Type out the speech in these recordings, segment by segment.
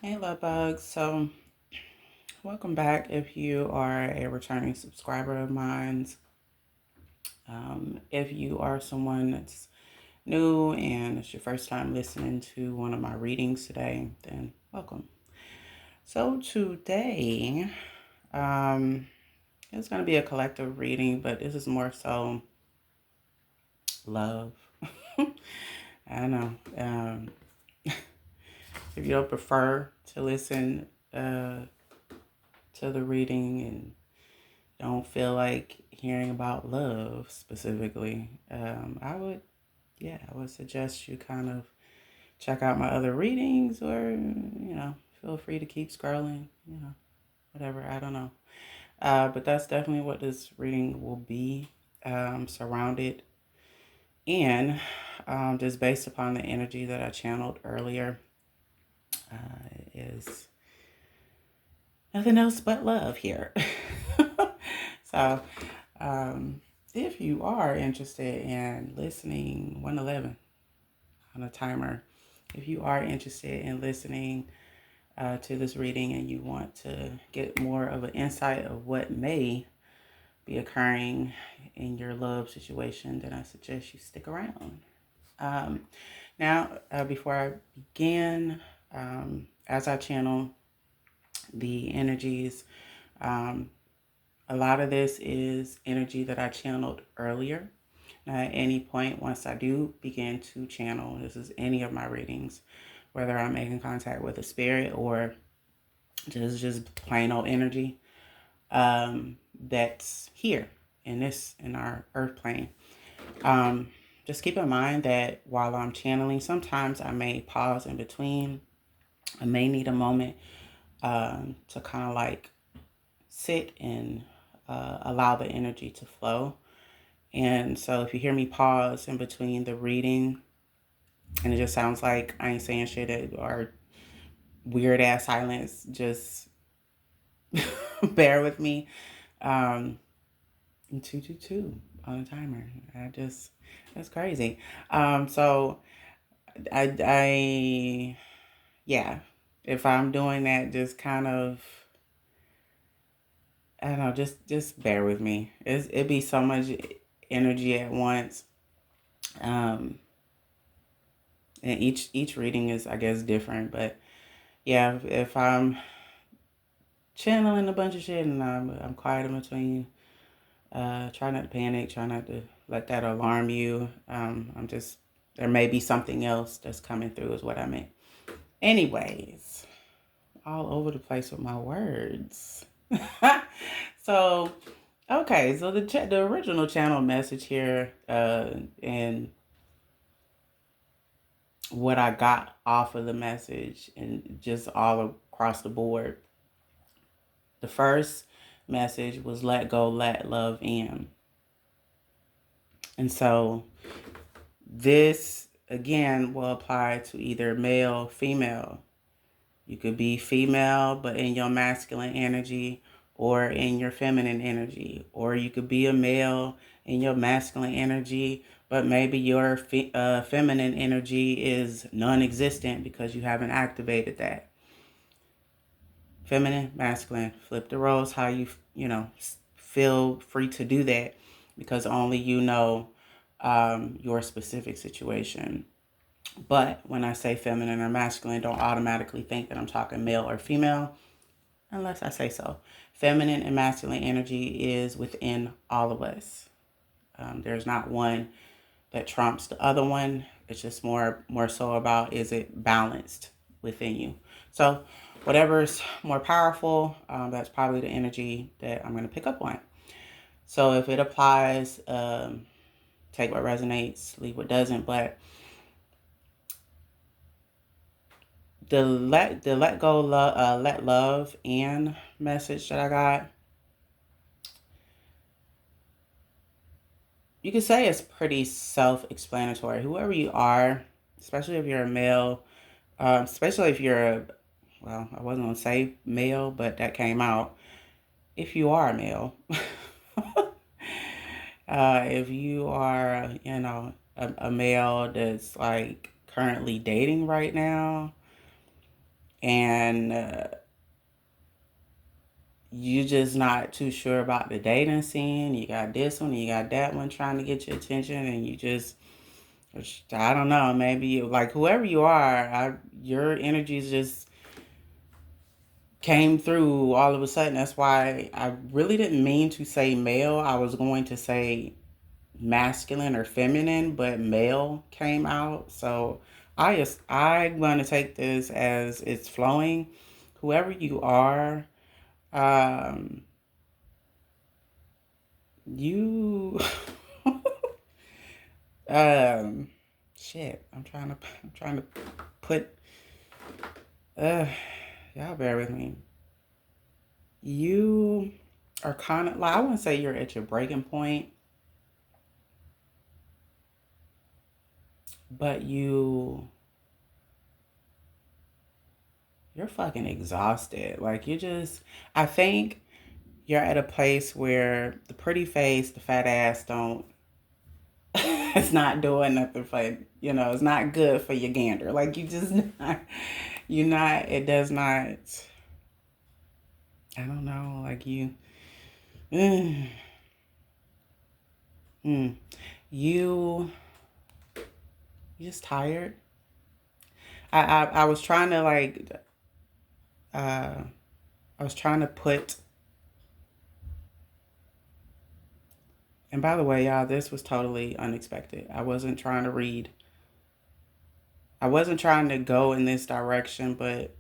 Hey, love bugs. So, welcome back. If you are a returning subscriber of mine, if you are someone that's new and it's your first time listening to one of my readings today, then welcome. So, today, um, it's going to be a collective reading, but this is more so love. I know. If you don't prefer to listen to the reading and don't feel like hearing about love specifically, I would suggest you kind of check out my other readings, or feel free to keep scrolling, whatever. I don't know, but that's definitely what this reading will be, surrounded in, just based upon the energy that I channeled earlier. Is nothing else but love here. So, if you are interested in listening, 111 on a timer, if you are interested in listening to this reading and you want to get more of an insight of what may be occurring in your love situation, then I suggest you stick around. Um, Before I begin, as I channel the energies, um, a lot of this is energy that I channeled earlier. At any point, once I do begin to channel, this is any of my readings, whether I'm making contact with a spirit or just plain old energy, that's here in our earth plane. Um, just keep in mind that while I'm channeling, sometimes I may pause in between. I may need a moment to kind of like sit and allow the energy to flow. And so if you hear me pause in between the reading and it just sounds like I ain't saying shit or weird ass silence, just bear with me. Um, 222 on a timer. That's crazy. So yeah, if I'm doing that, just kind of, I don't know, just bear with me. It'd be so much energy at once. Um, and each reading is, I guess, different, but yeah, if I'm channeling a bunch of shit and I'm quiet in between, try not to panic, try not to let that alarm you. There may be something else that's coming through, is what I meant. Anyways, all over the place with my words. So, okay, so the original channel message here, and what I got off of the message, and just all across the board. The first message was let go, let love in. And so this again will apply to either male, female. You could be female, but in your masculine energy, or in your feminine energy. Or you could be a male in your masculine energy, but maybe your feminine energy is non-existent because you haven't activated that. Feminine, masculine, flip the roles how feel free to do that, because only you know your specific situation. But when I say feminine or masculine, don't automatically think that I'm talking male or female, unless I say so. Feminine and masculine energy is within all of us. There's not one that trumps the other one. It's just more so about, is it balanced within you? So whatever's more powerful, that's probably the energy that I'm going to pick up on. So if it applies, take what resonates, leave what doesn't. But the let go, let love in message that I got, you could say it's pretty self-explanatory. Whoever you are, especially if you're a male, especially if you're well, I wasn't gonna say male, but that came out. If you are a male, if you are, a male that's like currently dating right now, and you just not too sure about the dating scene. You got this one, you got that one trying to get your attention, and you just, I don't know, maybe you, like whoever you are, your energies just came through all of a sudden. That's why I really didn't mean to say male. I was going to say masculine or feminine, but male came out. So I'm going to take this as it's flowing. Whoever you are, um, you, um, shit. I'm trying to put. Uh, y'all bear with me. You are kind of like, I wouldn't say you're at your breaking point, but you're fucking exhausted. Like you just, I think you're at a place where the pretty face, the fat ass don't, it's not doing nothing for, it's not good for your gander. Like you just not, you're not, it does not, I don't know, like you, mm, mm, you, you just tired. I was trying to like, uh, I was trying to put, and by the way, y'all, this was totally unexpected. I wasn't trying to go in this direction, but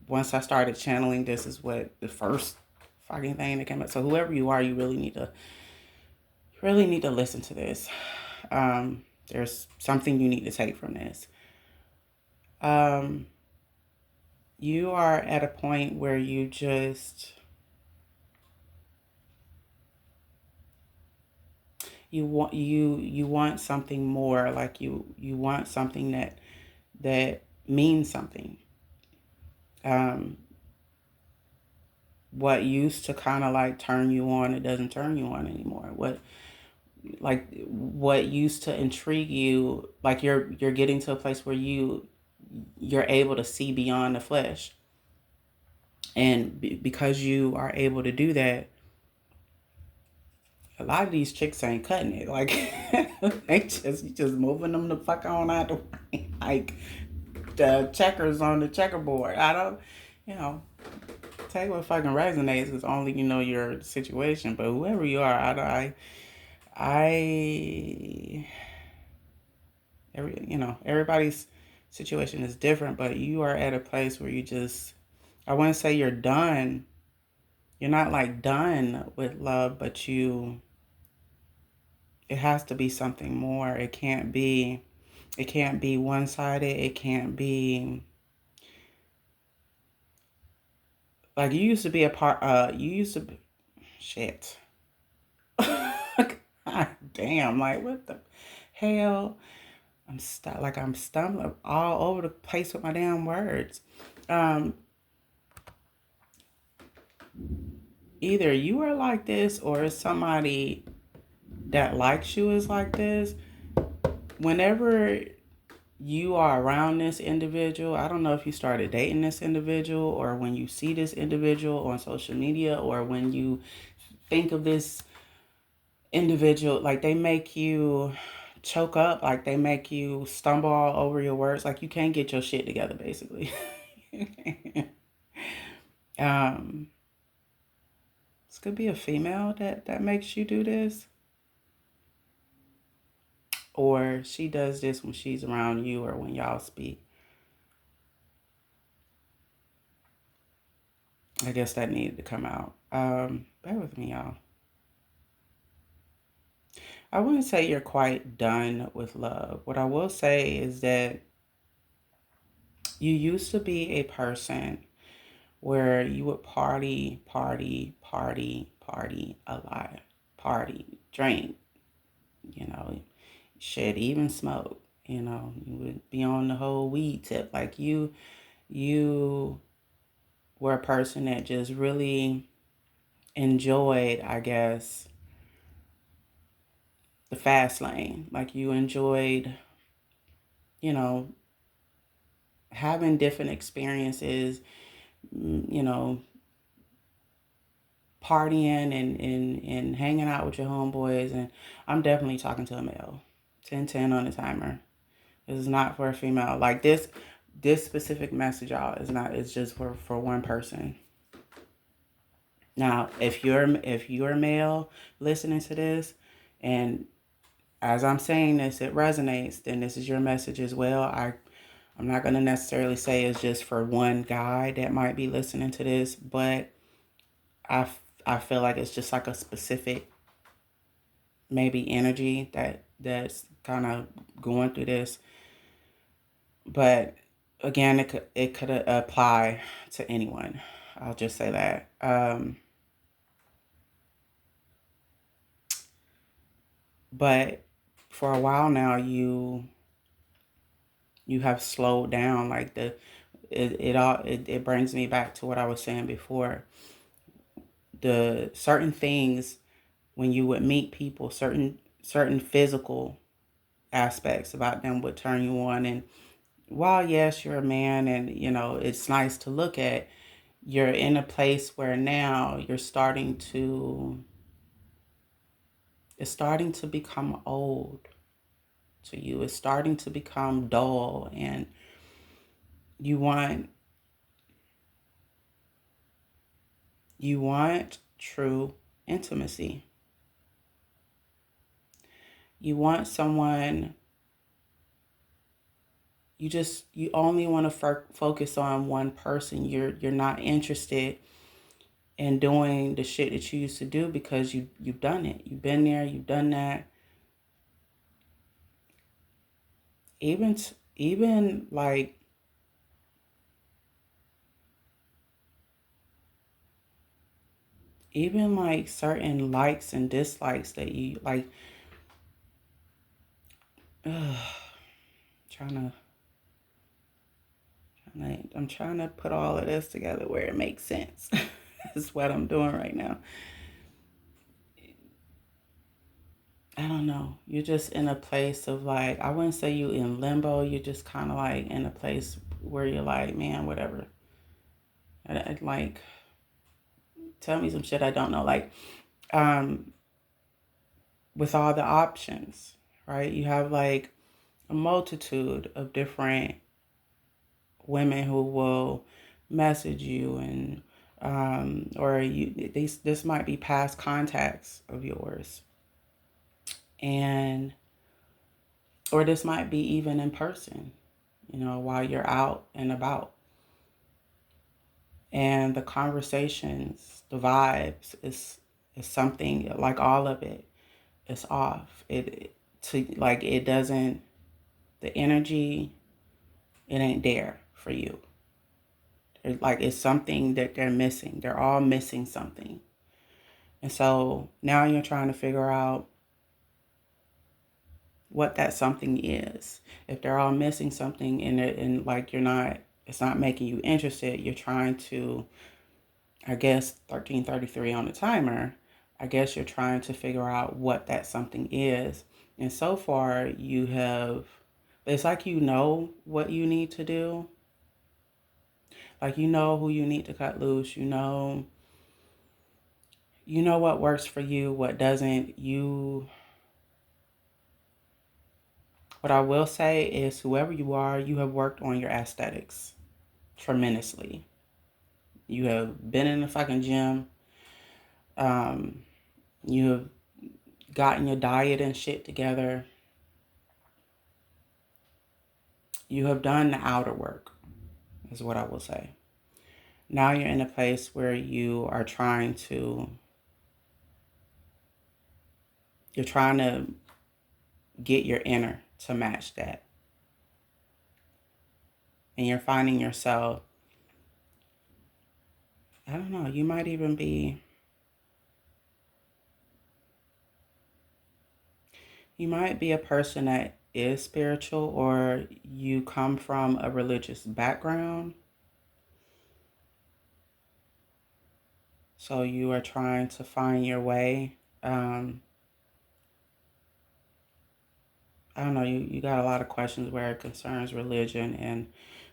once I started channeling, this is what the first fucking thing that came up. So whoever you are, you really need to listen to this. There's something you need to take from this. You are at a point where you just, you want something more, like you want something that means something. Um, what used to kind of like turn you on, it doesn't turn you on anymore. What used to intrigue you, like you're getting to a place where you're able to see beyond the flesh, and because you are able to do that, a lot of these chicks ain't cutting it. Like they just moving them the fuck on out the way, like the checkers on the checkerboard. I don't, you know, take what fucking resonates, because only you know your situation. But whoever you are, I everybody's situation is different, but you are at a place where you just, I wouldn't say you're done. You're not like done with love, but it has to be something more. It can't be one-sided. It can't be like you used to be a part, you used to be, shit. God damn, like what the hell? I'm stumbling all over the place with my damn words. Um, Either you are like this or somebody that likes you is like this. Whenever you are around this individual, I don't know if you started dating this individual or when you see this individual on social media or when you think of this individual, like they make you choke up, like they make you stumble all over your words, like you can't get your shit together, basically. um, this could be a female that makes you do this, or she does this when she's around you or when y'all speak. I guess that needed to come out. Bear with me, y'all. I wouldn't say you're quite done with love. What I will say is that you used to be a person where you would party, party, party, party a lot. Party, drink, you know, shit, even smoke. You would be on the whole weed tip. Like you were a person that just really enjoyed, I guess, the fast lane. Like you enjoyed, you know, having different experiences, you know, partying and hanging out with your homeboys. And I'm definitely talking to a male. 10-10 on the timer. This is not for a female. Like this specific message, y'all, is not, it's just for one person. Now, if you're male listening to this, and as I'm saying this, it resonates, then this is your message as well. I'm not going to necessarily say it's just for one guy that might be listening to this, but I, I feel like it's just like a specific maybe energy that's kind of going through this. But again, it could apply to anyone. I'll just say that. But for a while now, you have slowed down. Like it brings me back to what I was saying before. The certain things when you would meet people, certain physical aspects about them would turn you on. And while yes, you're a man, and it's nice to look at, you're in a place where now it's starting to become old to you. It's starting to become dull, and you want true intimacy. You want someone, you only want to focus on one person. You're not interested in doing the shit that you used to do, because you've done it. You've been there, you've done that. Even like certain likes and dislikes that you like. Trying to I'm trying to put all of this together where it makes sense. Is what I'm doing right now. I don't know. You're just in a place of like, I wouldn't say you in limbo. You're just kind of like in a place where you're like, man, whatever. Like, tell me some shit I don't know. Like, with all the options, right? You have like a multitude of different women who will message you, and or this might be past contacts of yours, and or this might be even in person, while you're out and about. And the conversations, the vibes is something, like all of it is off. It doesn't, the energy, it ain't there for you. It's something that they're missing. They're all missing something. And so now you're trying to figure out what that something is. If they're all missing something, and like it's not making you interested, you're trying to, I guess, 13:33 on the timer, I guess you're trying to figure out what that something is. And so far it's like what you need to do. Like who you need to cut loose. What works for you, what doesn't. What I will say is, whoever you are, you have worked on your aesthetics tremendously. You have been in the fucking gym. You have gotten your diet and shit together. You have done the outer work, is what I will say. Now you're in a place where you're trying to get your inner to match that. And you're finding yourself, I don't know, you might be a person that is spiritual, or you come from a religious background. So you are trying to find your way. I don't know, you got a lot of questions where it concerns religion and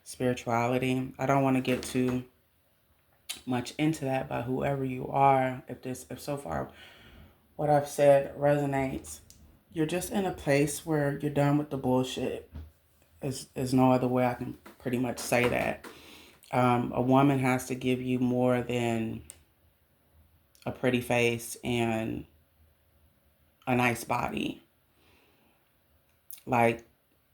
spirituality. I don't want to get too much into that, but whoever you are, if so far what I've said resonates, you're just in a place where you're done with the bullshit. Is no other way I can pretty much say that. A woman has to give you more than a pretty face and a nice body. Like,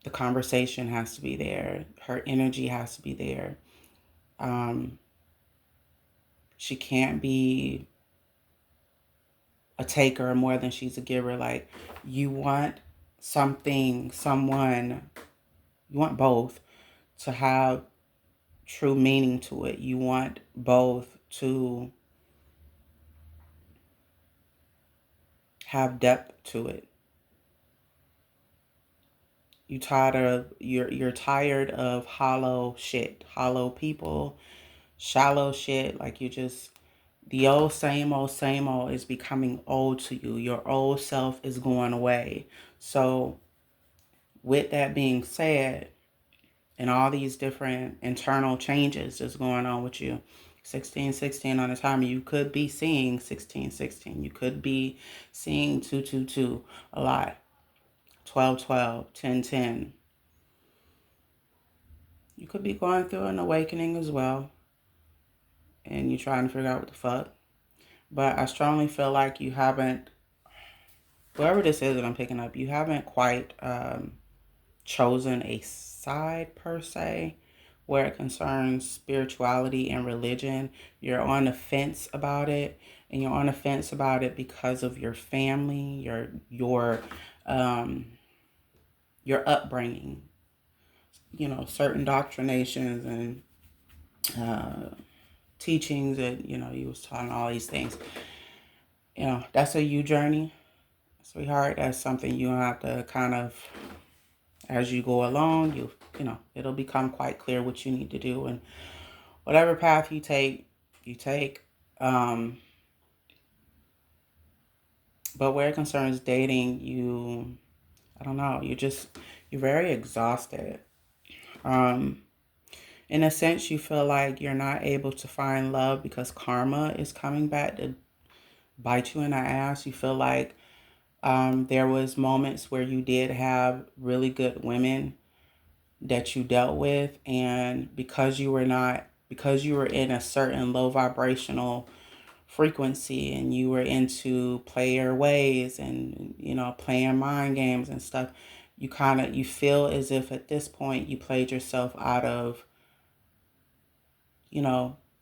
the conversation has to be there. Her energy has to be there. Um, she can't be a taker more than she's a giver. Like, you want someone, you want both to have true meaning to it. You want both to have depth to it. You're tired of hollow shit, hollow people, shallow shit. Like, the old same old is becoming old to you. Your old self is going away. So with that being said, and all these different internal changes that's going on with you, 1616 on the timer, you could be seeing 1616. You could be seeing 222 a lot. 1212, 1010. You could be going through an awakening as well, and you're trying to figure out what the fuck. But I strongly feel like you haven't, whoever this is that I'm picking up, you haven't quite chosen a side per se where it concerns spirituality and religion. You're on the fence about it, and you're on the fence about it because of your family, your upbringing, certain doctrinations and teachings that, you was taught, all these things. That's a you journey, sweetheart. That's something you have to kind of, as you go along, it'll become quite clear what you need to do, and whatever path you take, you take. But where it concerns dating, I don't know, you're very exhausted. In a sense, you feel like you're not able to find love because karma is coming back to bite you in the ass. You feel like there was moments where you did have really good women that you dealt with, and because you were in a certain low vibrational frequency, and you were into player ways and playing mind games and stuff, you feel as if at this point you played yourself out of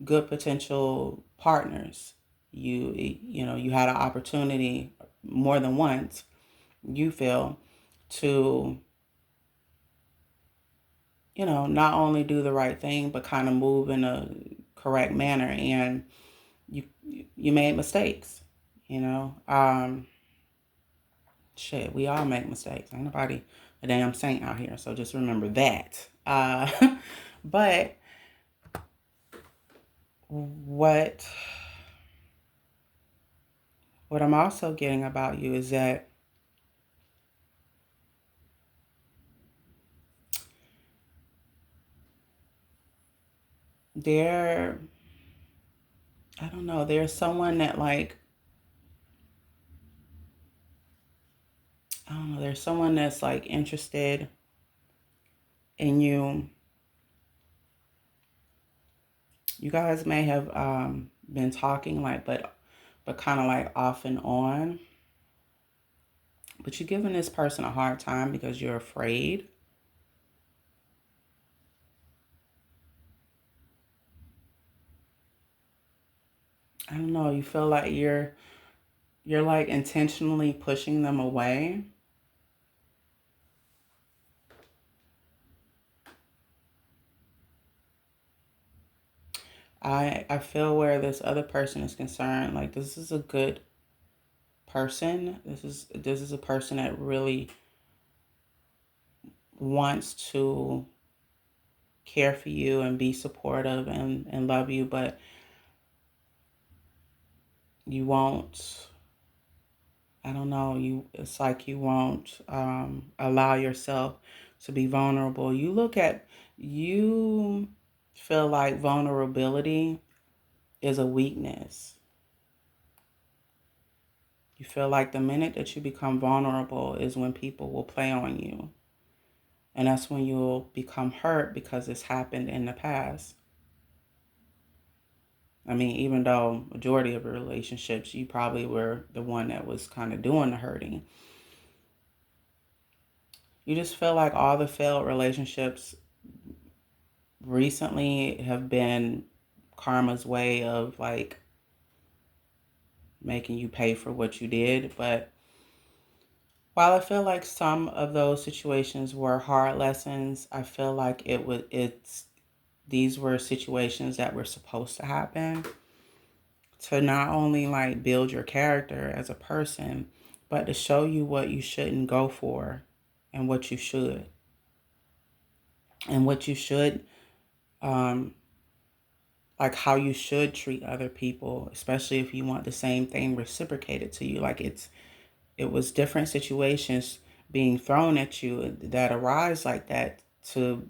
good potential partners. You had an opportunity more than once, you feel, to not only do the right thing, but kind of move in a correct manner. And you made mistakes, shit, we all make mistakes. Ain't nobody a damn saint out here. So just remember that. But what I'm also getting about you is that I don't know, there's someone that, like, I don't know, there's someone that's like interested in you. You guys may have been talking, like, but kind of like off and on. But you're giving this person a hard time because you're afraid. I don't know, you feel like you're like intentionally pushing them away. I feel where this other person is concerned, like, this is a good person. This is a person that really wants to care for you and be supportive and love you, but you won't, I don't know, it's like you won't allow yourself to be vulnerable. You feel like vulnerability is a weakness. You feel like the minute that you become vulnerable is when people will play on you. And that's when you'll become hurt because it's happened in the past. I mean, even though majority of your relationships, you probably were the one that was kind of doing the hurting. You just feel like all the failed relationships recently have been karma's way of like making you pay for what you did. But while I feel like some of those situations were hard lessons, I feel like these were situations that were supposed to happen to not only like build your character as a person, but to show you what you shouldn't go for and what you should. And what you should, um, like how you should treat other people, especially if you want the same thing reciprocated to you. Like it was different situations being thrown at you that arise like that to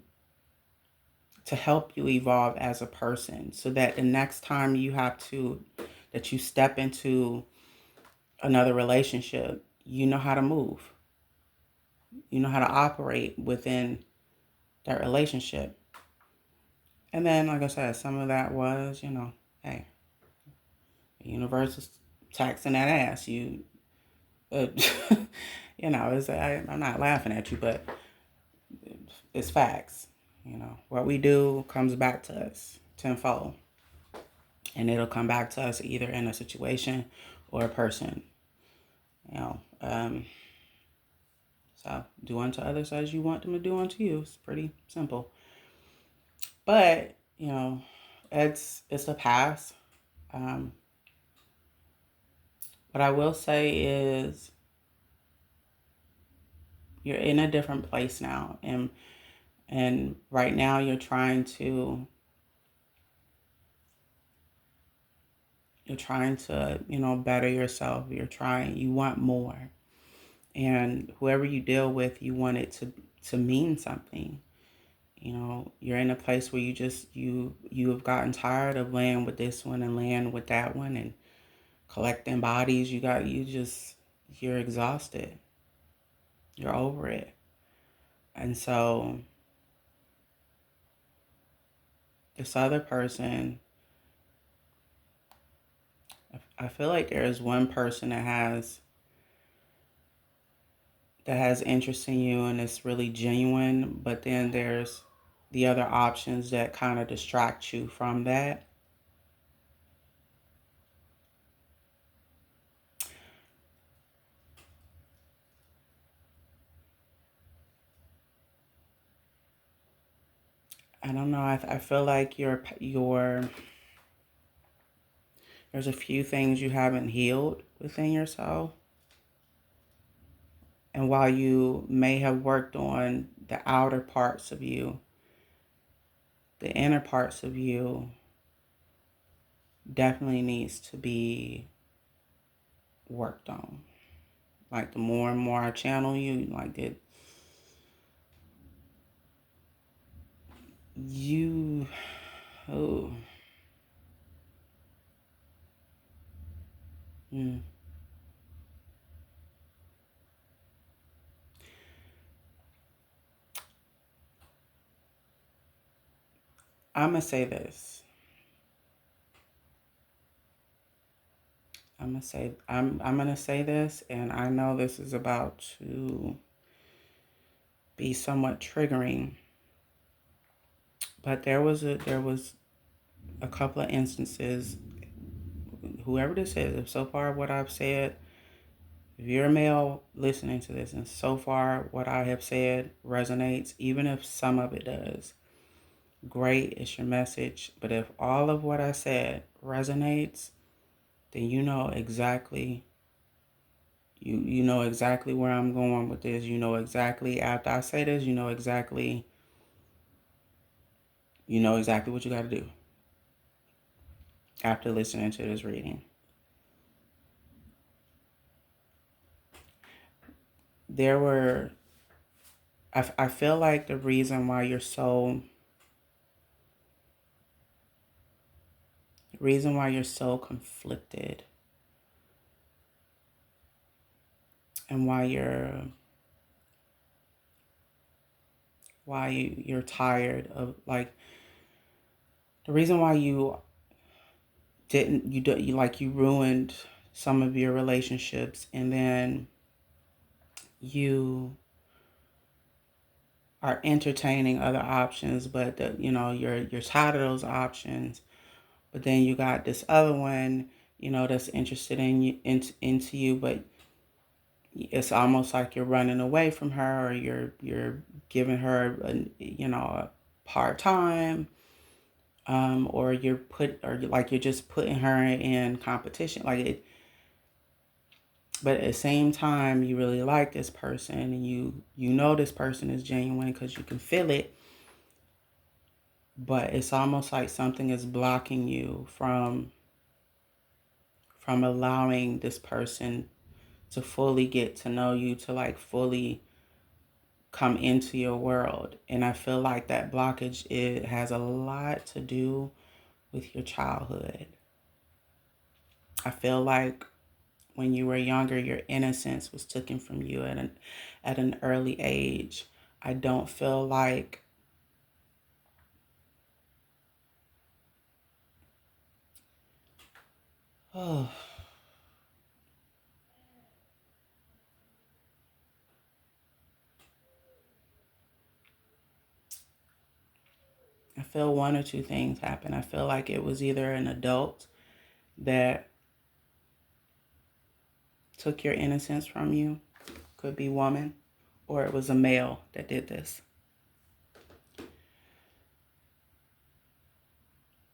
help you evolve as a person, so that the next time that you step into another relationship, you know how to move, you know how to operate within that relationship. And then, like I said, some of that was, hey, the universe is taxing that ass. Uh, I'm not laughing at you, but it's facts. What we do comes back to us tenfold, and it'll come back to us either in a situation or a person. You know, um, so do unto others as you want them to do unto you. It's pretty simple, but it's a past. Um, what I will say is you're in a different place now, and right now you're trying to better yourself. You want more, and whoever you deal with, you want it to mean something. You're in a place where you have gotten tired of laying with this one and laying with that one and collecting bodies. You're exhausted. You're over it. And so this other person, I feel like there is one person that has interest in you and it's really genuine, but then there's the other options that kind of distract you from that. I don't know. I feel like there's a few things you haven't healed within yourself. And while you may have worked on the outer parts of you, the inner parts of you definitely needs to be worked on. Like the more and more I channel you, like it, you, oh, mm. I'm gonna say this. I'm gonna say this, and I know this is about to be somewhat triggering, but there was a couple of instances. Whoever this is, if so far what I've said, if you're a male listening to this, and so far what I have said resonates, even if some of it does, great, it's your message. But if all of what I said resonates, then you know exactly where I'm going with this. You know exactly after I say this, you know exactly what you got to do after listening to this reading. There were I feel like the reason why you're so reason why you're so conflicted and why you're tired of, like, the reason why you ruined some of your relationships, and then you are entertaining other options, but you're tired of those options. But then you got this other one, that's interested in you, into you, but it's almost like you're running away from her, or you're giving her a hard time, or you're just putting her in competition, like it. But at the same time, you really like this person, and you know this person is genuine because you can feel it. But it's almost like something is blocking you from allowing this person to fully get to know you, to like fully come into your world. And I feel like that blockage, it has a lot to do with your childhood. I feel like when you were younger, your innocence was taken from you at an early age. I don't feel like oh, I feel one or two things happen. I feel like it was either an adult that took your innocence from you, could be woman, or it was a male that did this.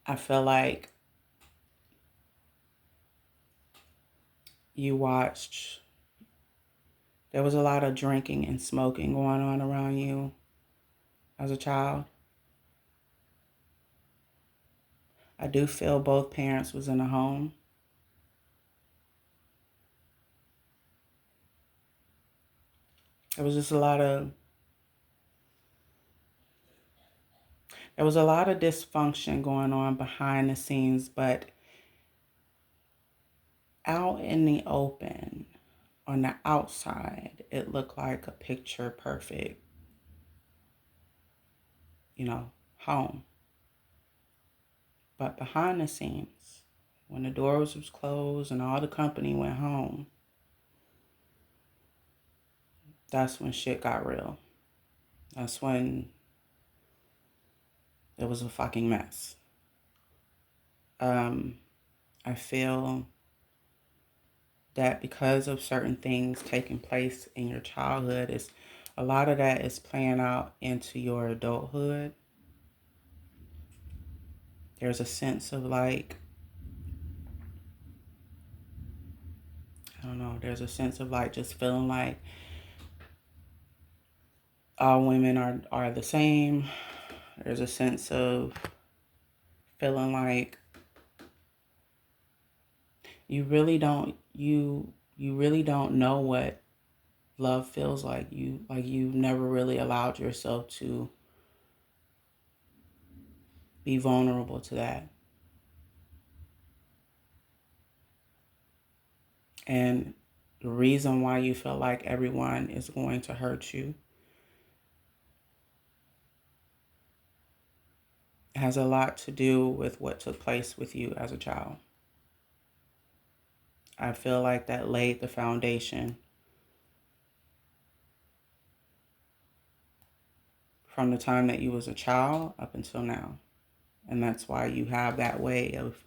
I feel like you watched, there was a lot of drinking and smoking going on around you as a child. I do feel both parents was in the home. There was just a lot of there was a lot of dysfunction going on behind the scenes, but out in the open, on the outside, it looked like a picture perfect, home. But behind the scenes, when the doors was closed and all the company went home, that's when shit got real. That's when it was a fucking mess. I feel that because of certain things taking place in your childhood, is a lot of that is playing out into your adulthood. There's a sense of like, I don't know, there's a sense of like just feeling like all women are the same. There's a sense of feeling like you really don't know what love feels like. You've never really allowed yourself to be vulnerable to that. And the reason why you feel like everyone is going to hurt you has a lot to do with what took place with you as a child. I feel like that laid the foundation from the time that you was a child up until now. And that's why you have that way of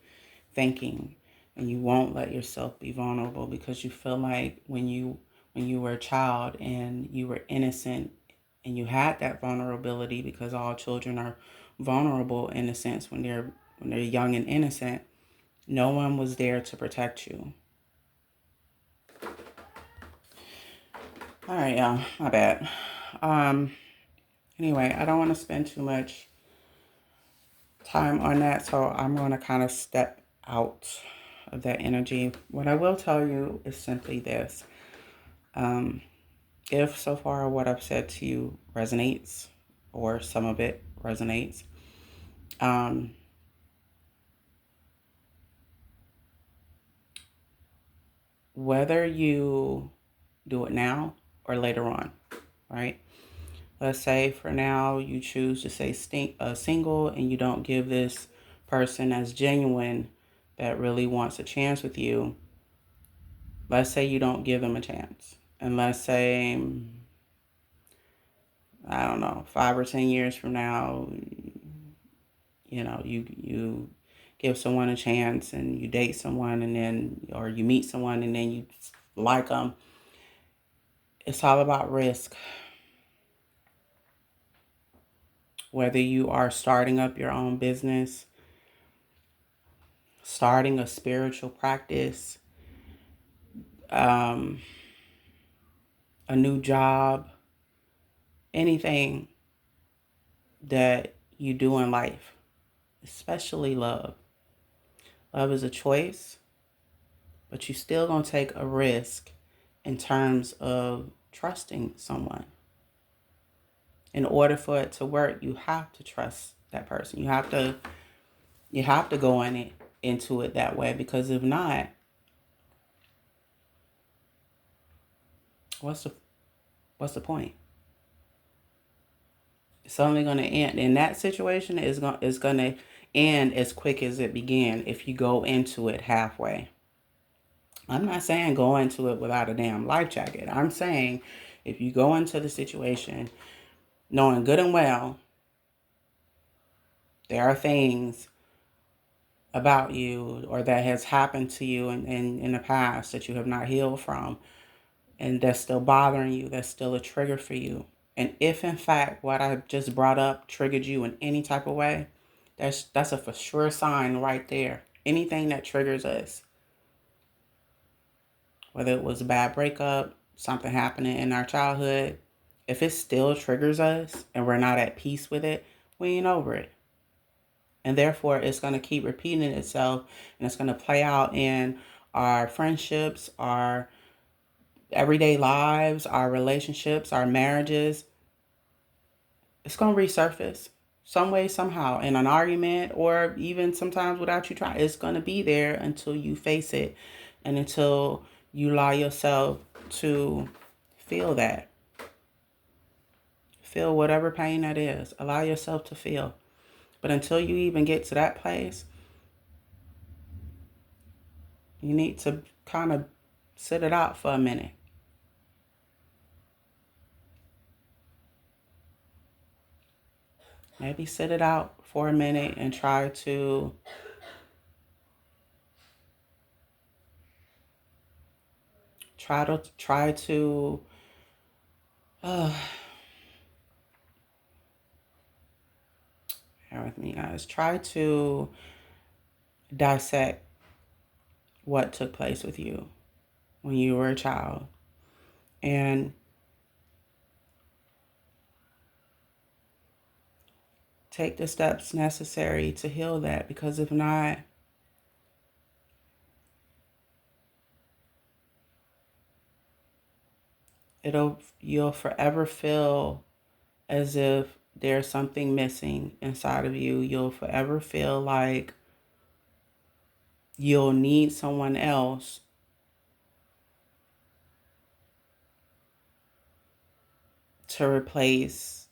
thinking, and you won't let yourself be vulnerable, because you feel like when you were a child and you were innocent and you had that vulnerability, because all children are vulnerable in a sense when they're young and innocent, no one was there to protect you. All right, y'all, my bad. Anyway, I don't want to spend too much time on that, so I'm going to kind of step out of that energy. What I will tell you is simply this. If so far what I've said to you resonates, or some of it resonates, whether you do it now or later on, right? Let's say for now you choose to stay single and you don't give this person as genuine that really wants a chance with you. Let's say you don't give them a chance. And let's say, I don't know, 5 or 10 years from now, you give someone a chance and you date someone and then, or you meet someone and then you like them. It's all about risk. Whether you are starting up your own business, starting a spiritual practice, a new job, anything that you do in life, especially love. Love is a choice, but you still gonna take a risk in terms of trusting someone. In order for it to work, you have to trust that person. You have to go into it that way, because if not, what's the point? It's only going to end in that situation. Is going to end as quick as it began if you go into it halfway. I'm not saying go into it without a damn life jacket. I'm saying if you go into the situation knowing good and well there are things about you or that has happened to you in the past that you have not healed from, and that's still bothering you, that's still a trigger for you. And if in fact what I just brought up triggered you in any type of way, that's a for sure sign right there. Anything that triggers us, whether it was a bad breakup, something happening in our childhood, if it still triggers us and we're not at peace with it, we ain't over it. And therefore, it's going to keep repeating itself, and it's going to play out in our friendships, our everyday lives, our relationships, our marriages. It's going to resurface some way, somehow, in an argument, or even sometimes without you trying. It's going to be there until you face it and until you allow yourself to feel that. Feel whatever pain that is. Allow yourself to feel. But until you even get to that place, you need to kind of sit it out for a minute. Maybe sit it out for a minute and try to bear with me, guys. Try to dissect what took place with you when you were a child, and take the steps necessary to heal that, because if not, you'll forever feel as if there's something missing inside of you. You'll forever feel like you'll need someone else to replace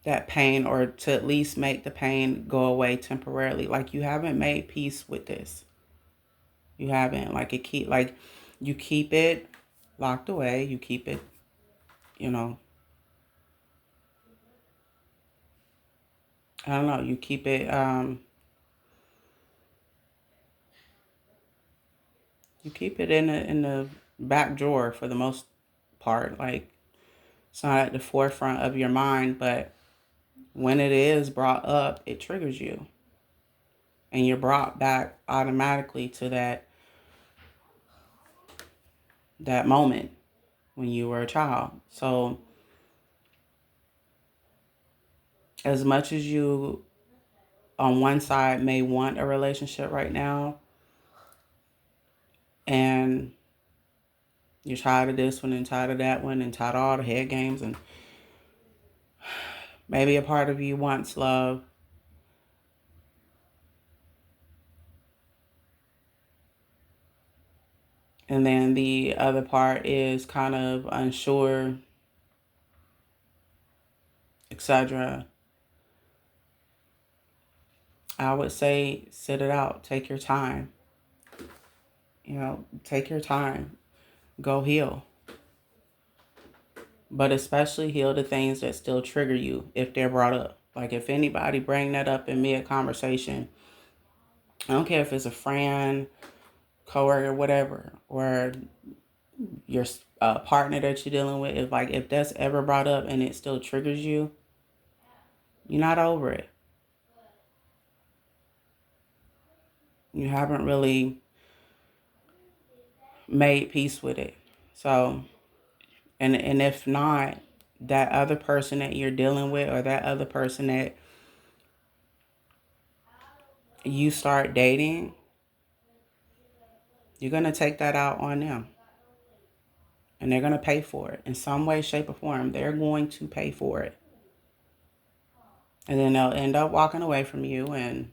that pain, or to at least make the pain go away temporarily. Like you haven't made peace with this. You haven't. You keep it locked away. You keep it, I don't know, you keep it in the back drawer for the most part. Like it's not at the forefront of your mind, but when it is brought up, it triggers you. And you're brought back automatically to that moment when you were a child. So as much as you on one side may want a relationship right now, and you're tired of this one and tired of that one and tired of all the head games, and maybe a part of you wants love, And then the other part is kind of unsure, etc. I would say sit it out. Take your time. Take your time. Go heal. But especially heal the things that still trigger you if they're brought up. Like if anybody bring that up in mid-conversation, I don't care if it's a friend, coworker, whatever, or your partner that you're dealing with. If that's ever brought up and it still triggers you, you're not over it. You haven't really made peace with it. So, and if not, that other person that you're dealing with, or that other person that you start dating, you're going to take that out on them. And they're going to pay for it in some way, shape, or form. They're going to pay for it. And then they'll end up walking away from you, and,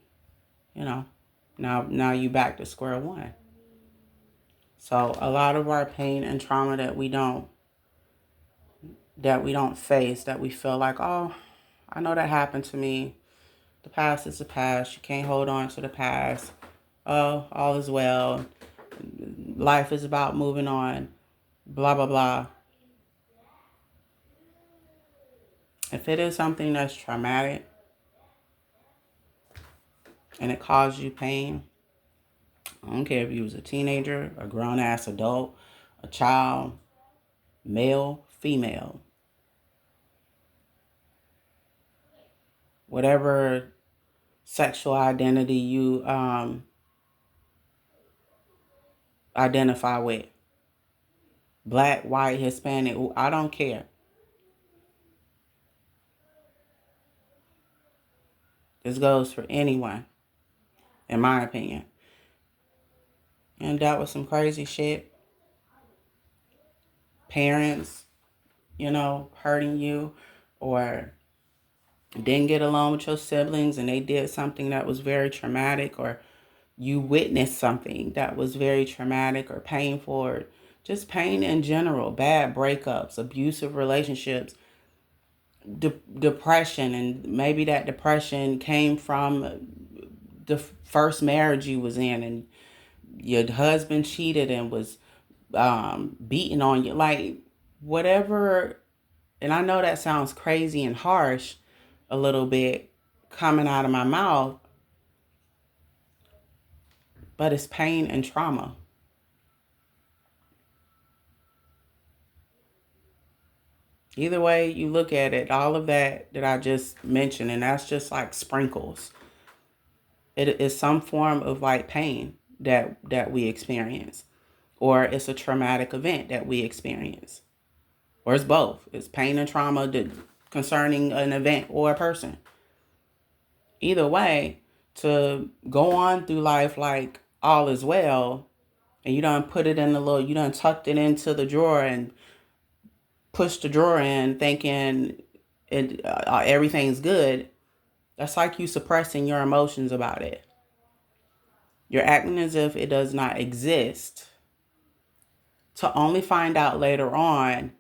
now you back to square one. So a lot of our pain and trauma that we don't face, that we feel like, oh, I know that happened to me. The past is the past. You can't hold on to the past. Oh, all is well. Life is about moving on. Blah, blah, blah. If it is something that's traumatic and it caused you pain, I don't care if you was a teenager, a grown-ass adult, a child, male, female, whatever sexual identity you identify with. Black, white, Hispanic, I don't care. This goes for anyone, in my opinion. And dealt with some crazy shit. Parents, hurting you, or didn't get along with your siblings and they did something that was very traumatic, or you witnessed something that was very traumatic or painful, or just pain in general, bad breakups, abusive relationships, depression, and maybe that depression came from the first marriage you was in, and your husband cheated and was beating on you, like whatever. And I know that sounds crazy and harsh a little bit coming out of my mouth, but it's pain and trauma. Either way you look at it, all of that I just mentioned, and that's just like sprinkles. It is some form of like pain that we experience, or it's a traumatic event that we experience, or it's both. It's pain and trauma concerning an event or a person. Either way, to go on through life like all is well, and you done put it in you done tucked it into the drawer and pushed the drawer in thinking everything's good, that's like you suppressing your emotions about it. You're acting as if it does not exist, to only find out later on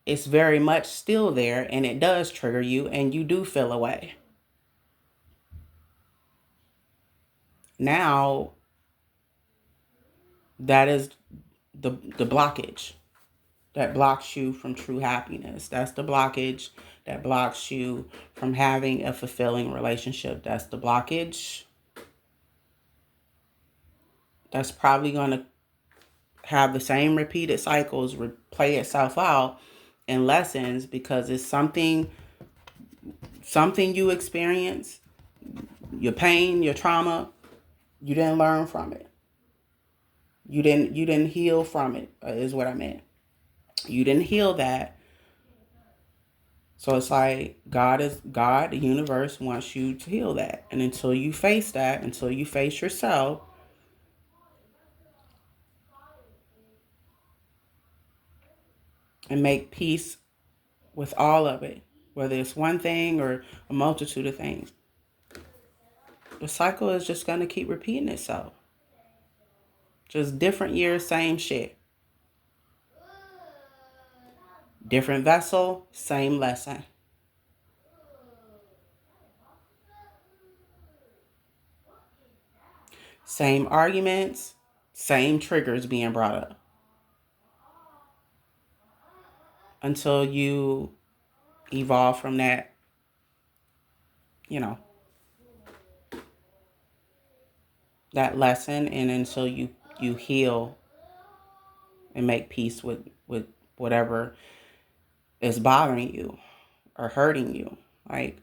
it's very much still there, and it does trigger you, and you do feel away. Now, that is the blockage that blocks you from true happiness. That's the blockage that blocks you from having a fulfilling relationship. That's the blockage that's probably going to have the same repeated cycles play itself out in lessons, because it's something you experience, your pain, your trauma, you didn't learn from it. You didn't heal from it, is what I meant. You didn't heal that. So it's like God, the universe wants you to heal that. And until you face that, until you face yourself, and make peace with all of it, whether it's one thing or a multitude of things, the cycle is just going to keep repeating itself. Just different years, same shit. Different vessel, same lesson. Same arguments, same triggers being brought up. Until you evolve from that, you know, that lesson, and until you heal and make peace with whatever is bothering you or hurting you. Like,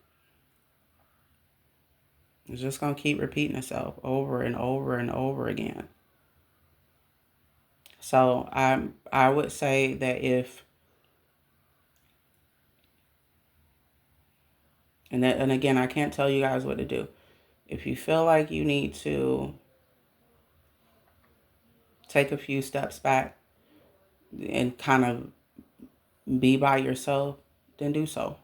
it's just going to keep repeating itself over and over and over again. So I would say that and again, I can't tell you guys what to do. If you feel like you need to take a few steps back and kind of be by yourself, then do so.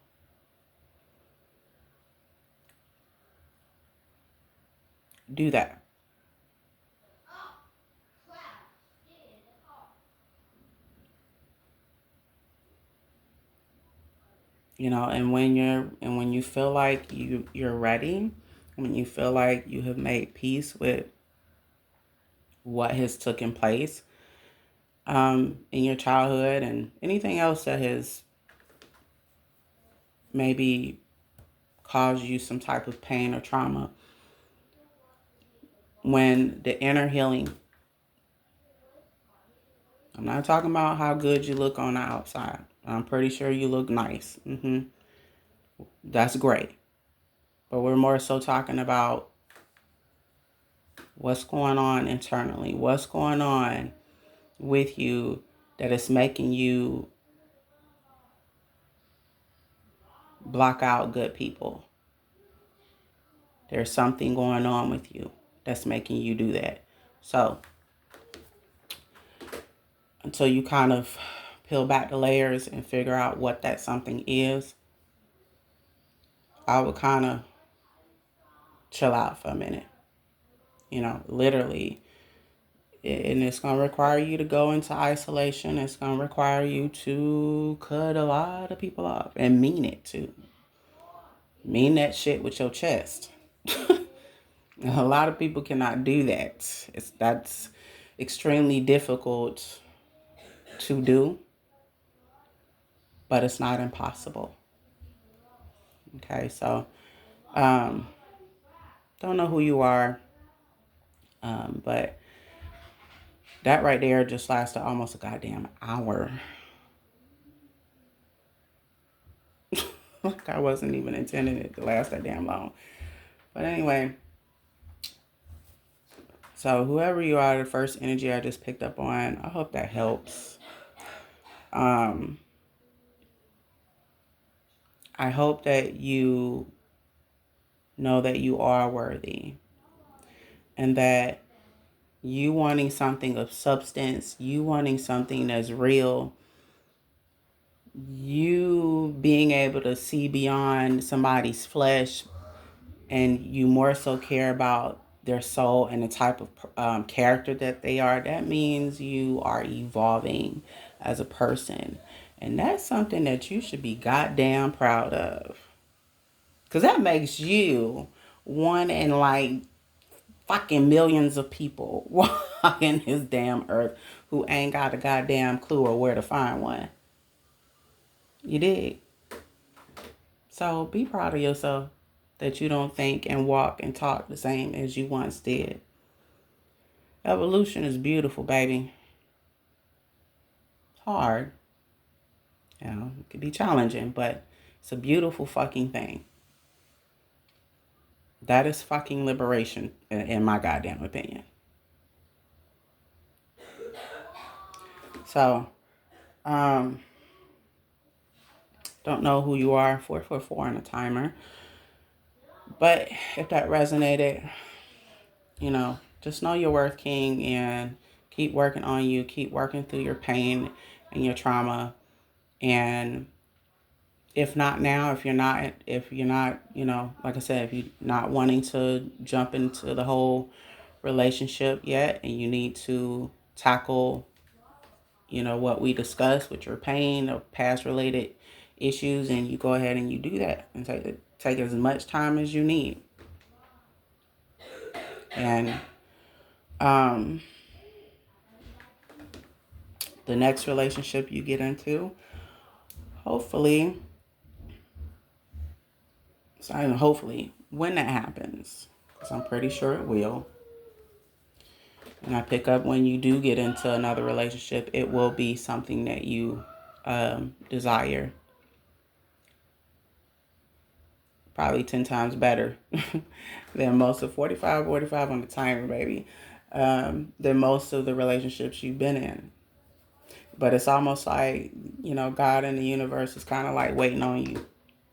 Do that. And when you feel like you're ready, when you feel like you have made peace with what has taken place in your childhood and anything else that has maybe caused you some type of pain or trauma, when the inner healing, I'm not talking about how good you look on the outside. I'm pretty sure you look nice. That's great. But we're more so talking about what's going on internally, what's going on with you that is making you block out good people. There's something going on with you that's making you do that. So until you kind of peel back the layers and figure out what that something is, I would kind of chill out for a minute. Literally. And it's going to require you to go into isolation. It's going to require you to cut a lot of people off and mean it too. Mean that shit with your chest. A lot of people cannot do that. That's extremely difficult to do, but it's not impossible. Okay, so don't know who you are, but that right there just lasted almost a goddamn hour. Like I wasn't even intending it to last that damn long. But anyway, so whoever you are, the first energy I just picked up on, I hope that helps. I hope that you know that you are worthy and that you wanting something of substance, you wanting something that's real, you being able to see beyond somebody's flesh, and you more so care about their soul and the type of character that they are, that means you are evolving as a person. And that's something that you should be goddamn proud of. Because that makes you one in like fucking millions of people walking this damn earth who ain't got a goddamn clue or where to find one. You dig? So be proud of yourself that you don't think and walk and talk the same as you once did. Evolution is beautiful, baby. It's hard. It can be challenging, but it's a beautiful fucking thing. That is fucking liberation, in my goddamn opinion. So, don't know who you are, 444 on a timer. But if that resonated, just know your worth, King, and keep working on you. Keep working through your pain and your trauma. And if not now, if you're not, like I said, if you're not wanting to jump into the whole relationship yet, and you need to tackle, what we discussed with your pain or past related issues, and you go ahead and you do that and take as much time as you need. And the next relationship you get into, hopefully, when that happens, because I'm pretty sure it will, and I pick up when you do get into another relationship, it will be something that you desire. Probably 10 times better than most of 45 on the timer, baby, than most of the relationships you've been in. But it's almost like, God and the universe is kind of like waiting on you.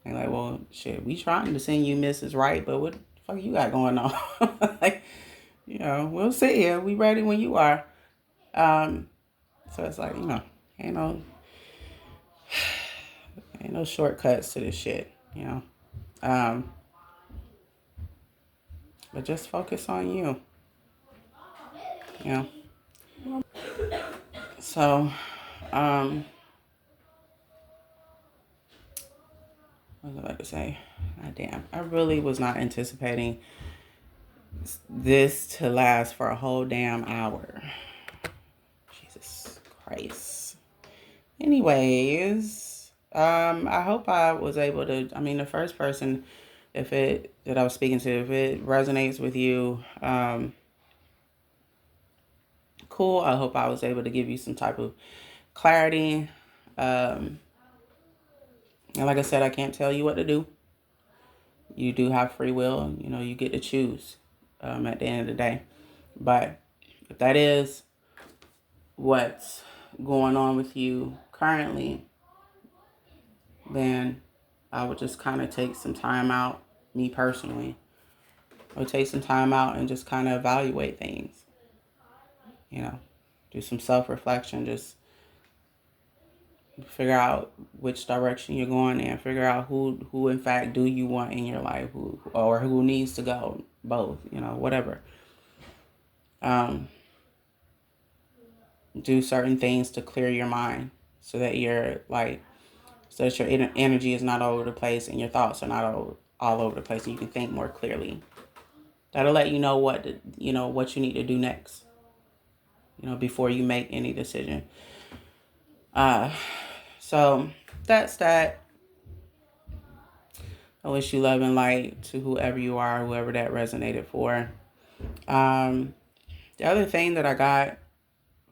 And like, well, shit, we trying to send you Mrs. Right, but what the fuck you got going on? Like, we'll sit here. We ready when you are. So it's like, ain't no shortcuts to this shit, But just focus on you, So, what was I about to say? God damn, I really was not anticipating this to last for a whole damn hour. Jesus Christ. Anyways, I hope I was able to, the first person, that I was speaking to, if it resonates with you, cool. I hope I was able to give you some type of clarity. And like I said, I can't tell you what to do. You do have free will. You get to choose at the end of the day. But if that is what's going on with you currently, then I would just kind of take some time out, me personally. I would take some time out and just kind of evaluate things. Do some self-reflection, just figure out which direction you're going in, figure out who in fact do you want in your life, who needs to go, both, whatever. Do certain things to clear your mind so that your energy is not all over the place and your thoughts are not all over the place, and you can think more clearly. That'll let you know what you need to do next, before you make any decision. So that's that. I wish you love and light to whoever you are, whoever that resonated for. The other thing that I got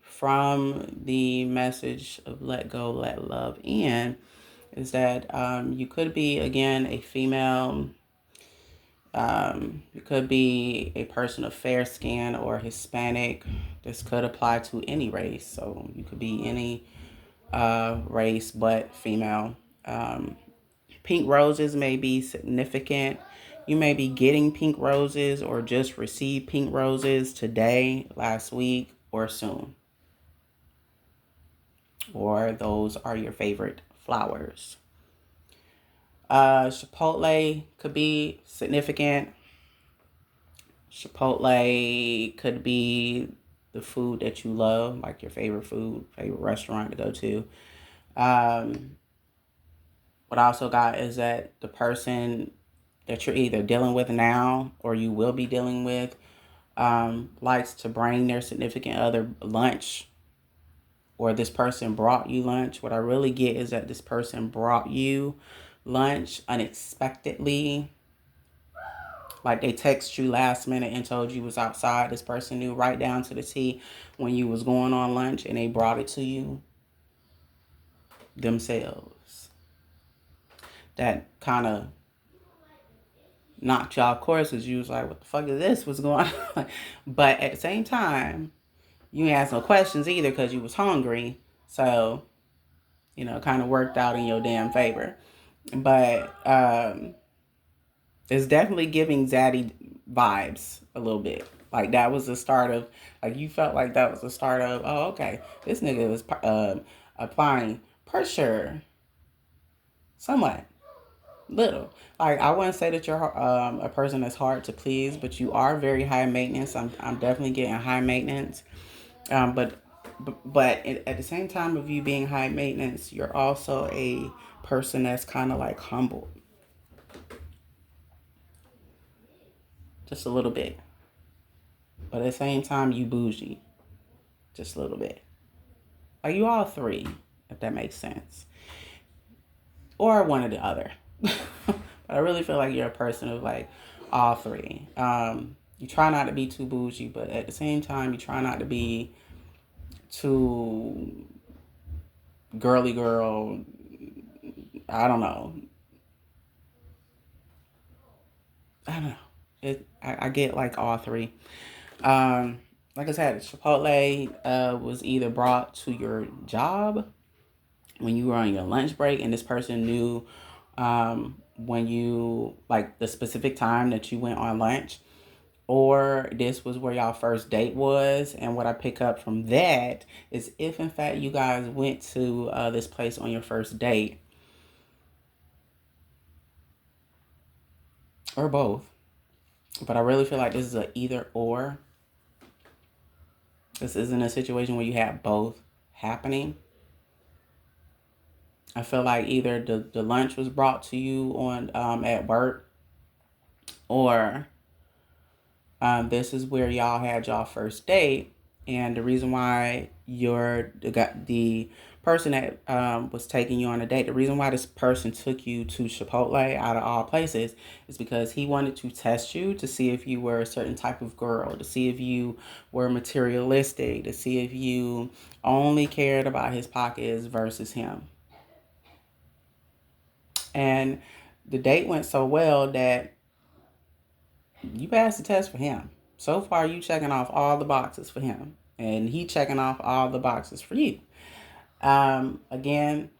from the message of let go, let love in, is that you could be, again, a female. You could be a person of fair skin or Hispanic. This could apply to any race. So you could be any race but female. Pink roses may be significant. You may be getting pink roses or just received pink roses today, last week, or soon. Or those are your favorite flowers. Chipotle could be significant. Chipotle could be the food that you love, like your favorite food, favorite restaurant to go to. What I also got is that the person that you're either dealing with now or you will be dealing with likes to bring their significant other lunch, or this person brought you lunch. What I really get is that this person brought you lunch unexpectedly. Like they text you last minute and told you was outside. This person knew right down to the T when you was going on lunch, and they brought it to you themselves. That kind of knocked you off course, because you was like, what the fuck is this? What's going on? But at the same time, you ain't ask no questions either because you was hungry. So, kind of worked out in your damn favor. But it's definitely giving Zaddy vibes a little bit. Like that was the start of, like you felt like that was the start of, oh, okay, this nigga was applying pressure somewhat. Little. Like, I wouldn't say that you're a person that's hard to please, but you are very high maintenance. I'm definitely getting high maintenance. But at the same time of you being high maintenance, you're also a person that's kind of like humble, just a little bit. But at the same time, you bougie, just a little bit. Like, you all three, if that makes sense, or one or the other. But I really feel like you're a person of like all three. You try not to be too bougie, but at the same time, you try not to be too girly girl. I don't know. I don't know. I get like all three. Um, like I said, Chipotle was either brought to your job when you were on your lunch break, and this person knew when you, like, the specific time that you went on lunch, or this was where y'all first date was. And what I pick up from that is, if in fact you guys went to this place on your first date, or both, but I really feel like this is a either or. This isn't a situation where you have both happening. I feel like either the lunch was brought to you on at work, or this is where y'all had y'all first date, and the reason why the person that was taking you on a date, the reason why this person took you to Chipotle out of all places is because he wanted to test you to see if you were a certain type of girl, to see if you were materialistic, to see if you only cared about his pockets versus him. And the date went so well that you passed the test for him. So far, you checking off all the boxes for him, and he checking off all the boxes for you. Again,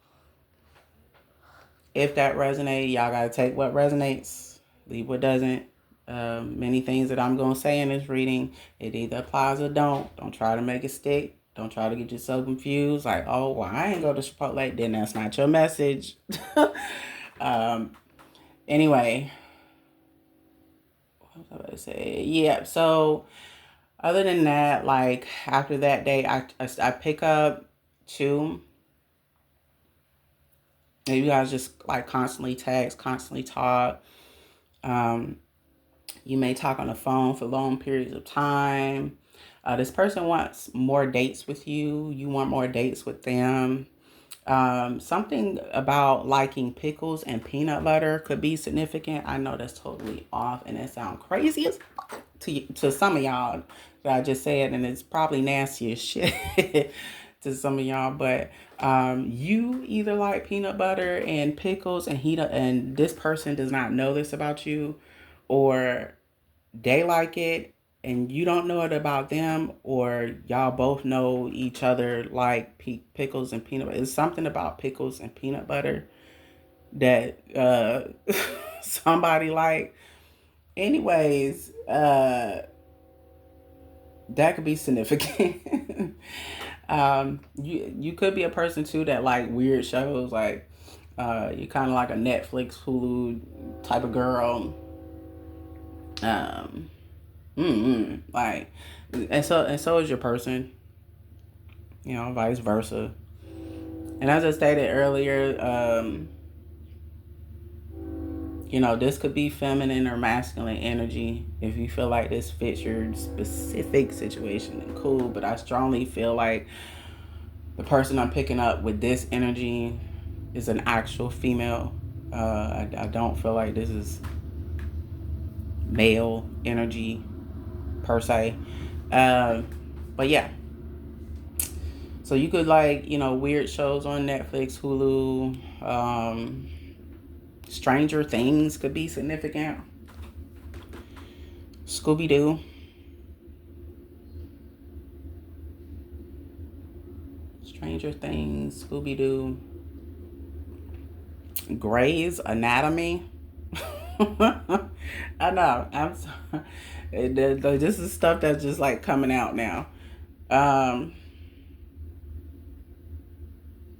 if that resonates, y'all gotta take what resonates, leave what doesn't. Many things that I'm gonna say in this reading, it either applies or don't. Don't try to make it stick. Don't try to get yourself confused. Like, oh, well, I ain't go to Chipotle. Then that's not your message. Anyway, what was I about to say? Yeah. So other than that, like, after that day, I pick up two. And you guys just like constantly text, constantly talk. Um, you may talk on the phone for long periods of time. This person wants more dates with you. You want more dates with them. Something about liking pickles and peanut butter could be significant. I know that's totally off, and it sounds crazy as to some of y'all that I just said, and it's probably nasty as shit to some of y'all. But you either like peanut butter and pickles, and this person does not know this about you, or they like it and you don't know it about them, or y'all both know each other like pickles and peanut butter. It's something about pickles and peanut butter that somebody like. Anyways, that could be significant. You could be a person too that like weird shows, like you're kind of like a Netflix, Hulu type of girl. Um, like, and so is your person, vice versa. And as I stated earlier, this could be feminine or masculine energy. If you feel like this fits your specific situation, then cool. But I strongly feel like the person I'm picking up with this energy is an actual female. I don't feel like this is male energy per se. But yeah. So you could like, weird shows on Netflix, Hulu. Stranger Things could be significant. Scooby-Doo. Stranger Things, Scooby-Doo. Grey's Anatomy. I know. I'm sorry. This is stuff that's just like coming out now.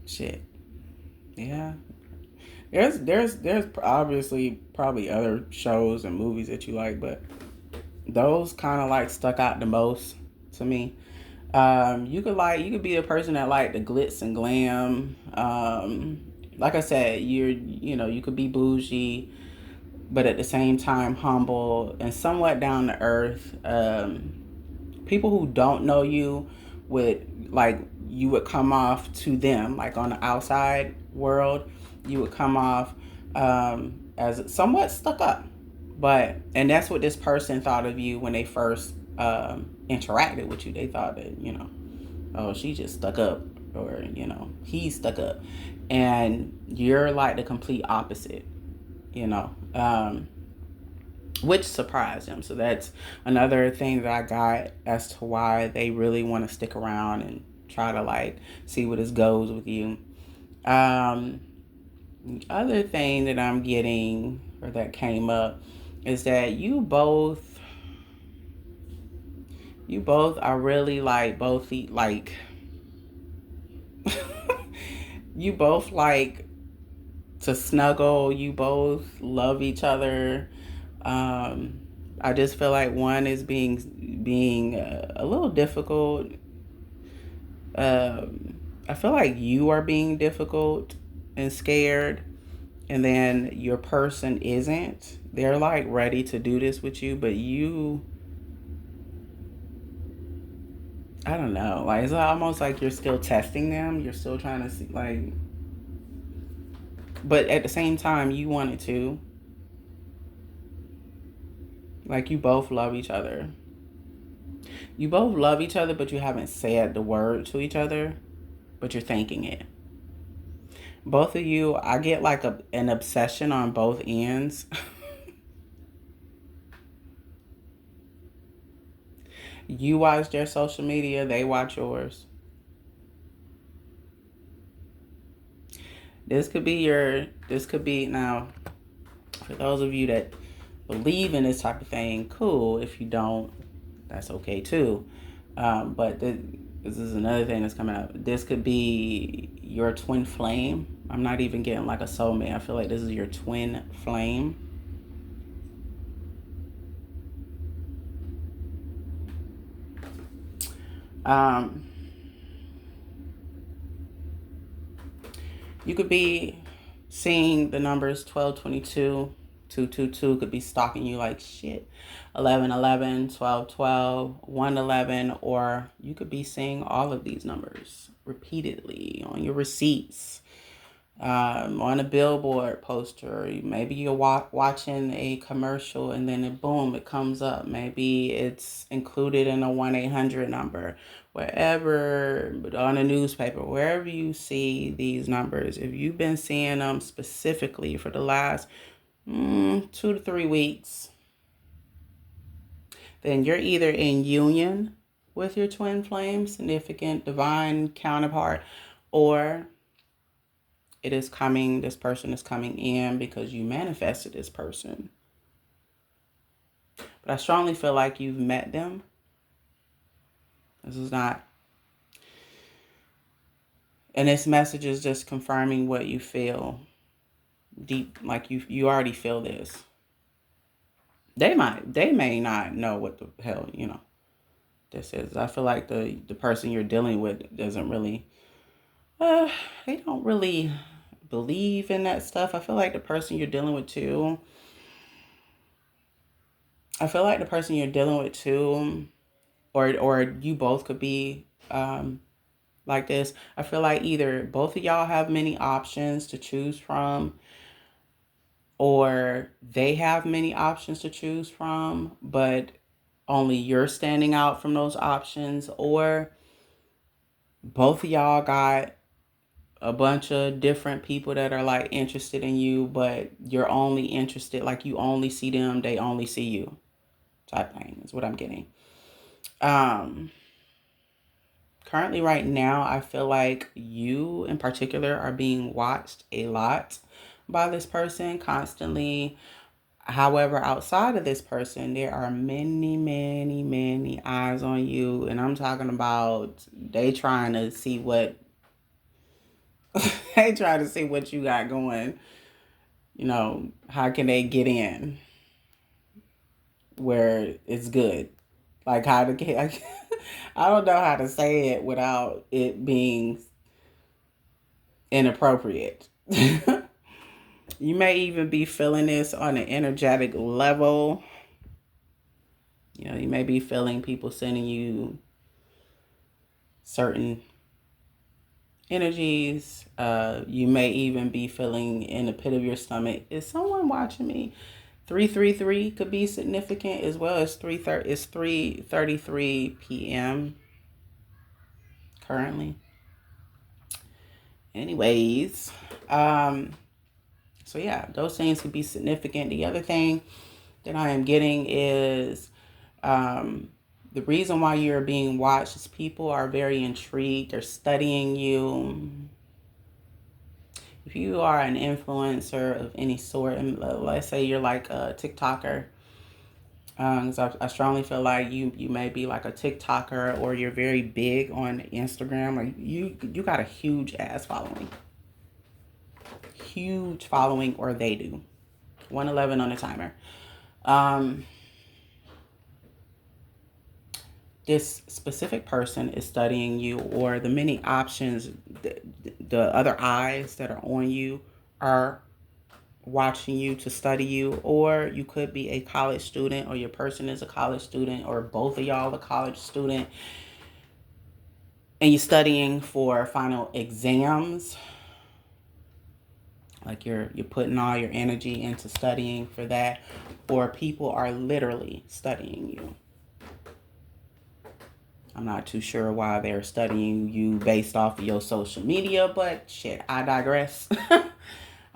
Shit. Yeah. There's obviously probably other shows and movies that you like, but those kind of like stuck out the most to me. You could be a person that like the glitz and glam. Like I said, you could be bougie, but at the same time humble and somewhat down to earth. People who don't know you would like you would come off to them like on the outside world, you would come off as somewhat stuck up. But and that's what this person thought of you when they first interacted with you. They thought that oh, she just stuck up, or he's stuck up, and you're like the complete opposite. You know. Which surprised him. So that's another thing that I got as to why they really want to stick around and try to like see what this goes with you. Um, Other thing that I'm getting or that came up is that you both are really like both like you both like to snuggle. You both love each other. Um, I just feel like one is being a little difficult. I feel like you are being difficult and scared, and then your person isn't. They're like ready to do this with you, but I don't know. Like it's almost like you're still testing them. You're still trying to see, like, but at the same time, you want it to. Like you both love each other. You both love each other, but you haven't said the word to each other, but you're thinking it. Both of you, I get like an obsession on both ends. You watch their social media, they watch yours. This could be now, for those of you that believe in this type of thing, cool. If you don't, that's okay too. But this is another thing that's coming up. This could be your twin flame. I'm not even getting like a soulmate. I feel like this is your twin flame. Um, you could be seeing the numbers 1222, 222 could be stalking you like shit. 1111, 1212, 111, or you could be seeing all of these numbers repeatedly on your receipts, on a billboard poster. Maybe you're watching a commercial and then boom, it comes up. Maybe it's included in a 1-800 number, wherever, on a newspaper, wherever you see these numbers. If you've been seeing them specifically for the last 2 to 3 weeks, then you're either in union with your twin flame, significant divine counterpart, or this person is coming in because you manifested this person. But I strongly feel like you've met them. This is not, and this message is just confirming what you feel deep, like you already feel this. They may not know what the hell, this is. I feel like the person you're dealing with doesn't really, uh, they don't really believe in that stuff. I feel like the person you're dealing with too, I feel like the person you're dealing with too, or you both could be like this. I feel like either both of y'all have many options to choose from, or they have many options to choose from, but only you're standing out from those options, or both of y'all got a bunch of different people that are like interested in you, but you're only interested, like you only see them, they only see you, type thing is what I'm getting. Um, Currently, right now, I feel like you in particular are being watched a lot by this person constantly. However, outside of this person, there are many, many, many eyes on you. And I'm talking about they trying to see what they try to see what you got going. how can they get in where it's good? Like how to get, I don't know how to say it without it being inappropriate. You may even be feeling this on an energetic level. You may be feeling people sending you certain energies. You may even be feeling in the pit of your stomach, is someone watching me? 333 could be significant as well as 3:30. It's 3:33 p.m. currently. Anyways, so yeah, those things could be significant. The other thing that I am getting is the reason why you're being watched is people are very intrigued. They're studying you. If you are an influencer of any sort, and let's say you're like a TikToker, so I strongly feel like you may be like a TikToker, or you're very big on Instagram, or you got a huge ass following. Huge following, or they do. 111 on the timer. This specific person is studying you, or the many options, the other eyes that are on you are watching you to study you. Or you could be a college student, or your person is a college student, or both of y'all a college student, and you're studying for final exams. Like you're putting all your energy into studying for that, or people are literally studying you. I'm not too sure why they're studying you based off of your social media, but shit, I digress.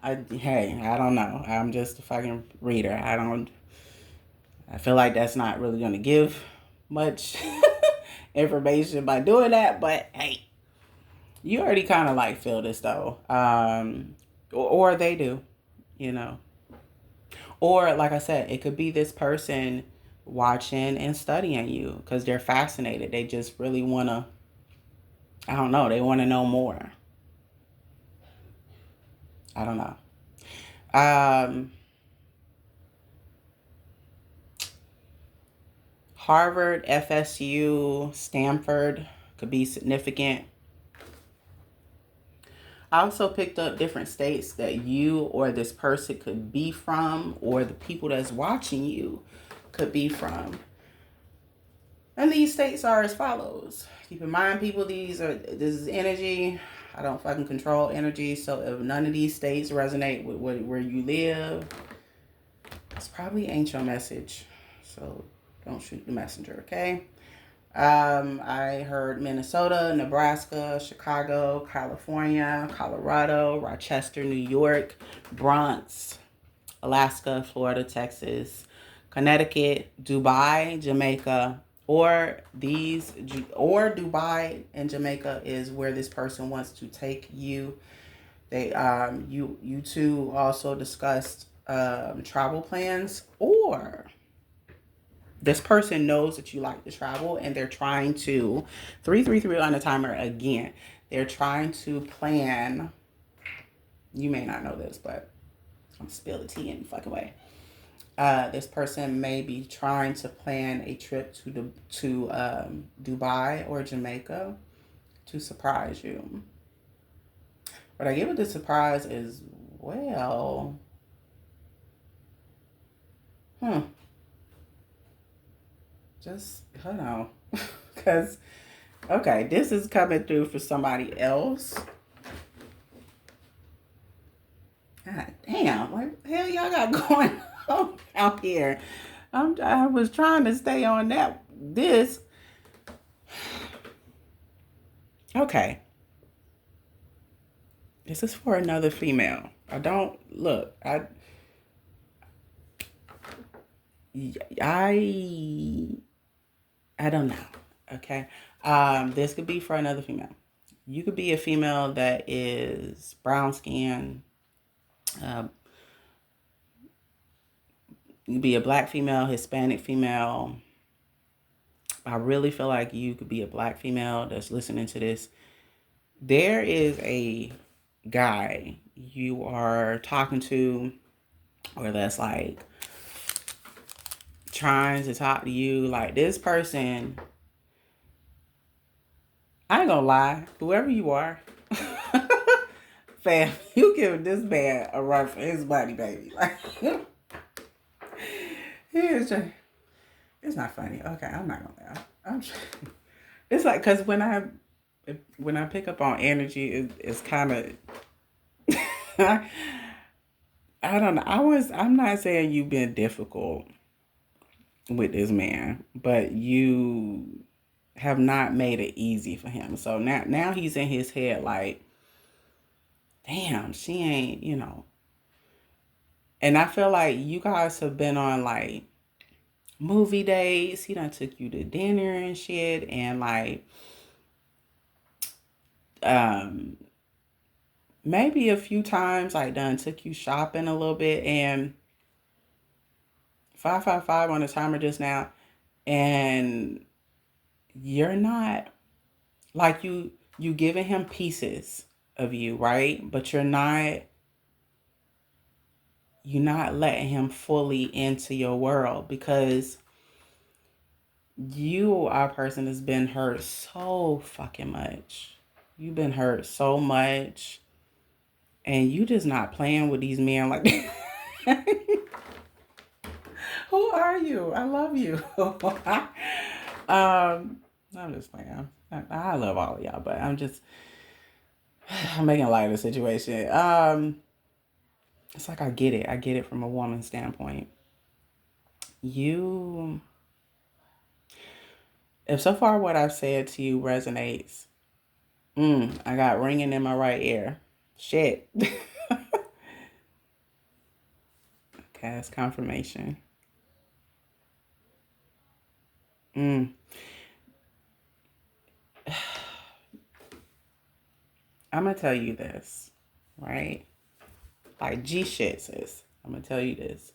I don't know. I'm just a fucking reader. I feel like that's not really going to give much information by doing that, but hey, you already kind of like feel this though. Or they do, Or like I said, it could be this person watching and studying you because they're fascinated. They just really want to, I don't know, they want to know more. I don't know. Harvard, FSU, Stanford could be significant. I also picked up different states that you or this person could be from, or the people that's watching you could be from. And these states are as follows. Keep in mind, people, this is energy. I don't fucking control energy. So if none of these states resonate with where you live, it's probably ain't your message. So don't shoot the messenger, okay? I heard Minnesota, Nebraska, Chicago, California, Colorado, Rochester, New York, Bronx, Alaska, Florida, Texas, Connecticut, Dubai, Jamaica, or Dubai and Jamaica is where this person wants to take you. They you two also discussed travel plans, or this person knows that you like to travel and they're trying to 333 on the timer again. They're trying to plan. You may not know this, but I'm gonna spill the tea in the fucking way. This person may be trying to plan a trip to Dubai or Jamaica to surprise you. What I get with the surprise is, well, just hold on, because okay, this is coming through for somebody else. God damn, what the hell y'all got going on out here? I was trying to stay on this. Okay. This is for another female. I don't don't know. Okay. This could be for another female. You could be a female that is brown skin. You could be a black female, Hispanic female. I really feel like you could be a black female that's listening to this. There is a guy you are talking to. or that's like trying to talk to you, like this person, I ain't gonna lie, whoever you are, fam, you give this man a run for his money, baby. Like, just, it's not funny. Okay, I'm not gonna laugh. It's like, cause when I pick up on energy, it's kind of, I don't know. I'm not saying you've been difficult with this man, but you have not made it easy for him. So now he's in his head like, damn, she ain't, And I feel like you guys have been on like movie dates. He done took you to dinner and shit, and like, um, maybe a few times like done took you shopping a little bit, and 555 on the timer just now, and you're not like you giving him pieces of you, right? But you're not letting him fully into your world, because you are a person that's been hurt so fucking much. You've been hurt so much, and you just not playing with these men like that. Who are you? I love you. I'm just playing. I love all of y'all, but I'm making light of the situation. It's like I get it. I get it from a woman's standpoint. You, if so far what I've said to you resonates, I got ringing in my right ear. Shit. Okay, that's confirmation. I'm gonna tell you this, right? Like G shit, sis. I'm gonna tell you this.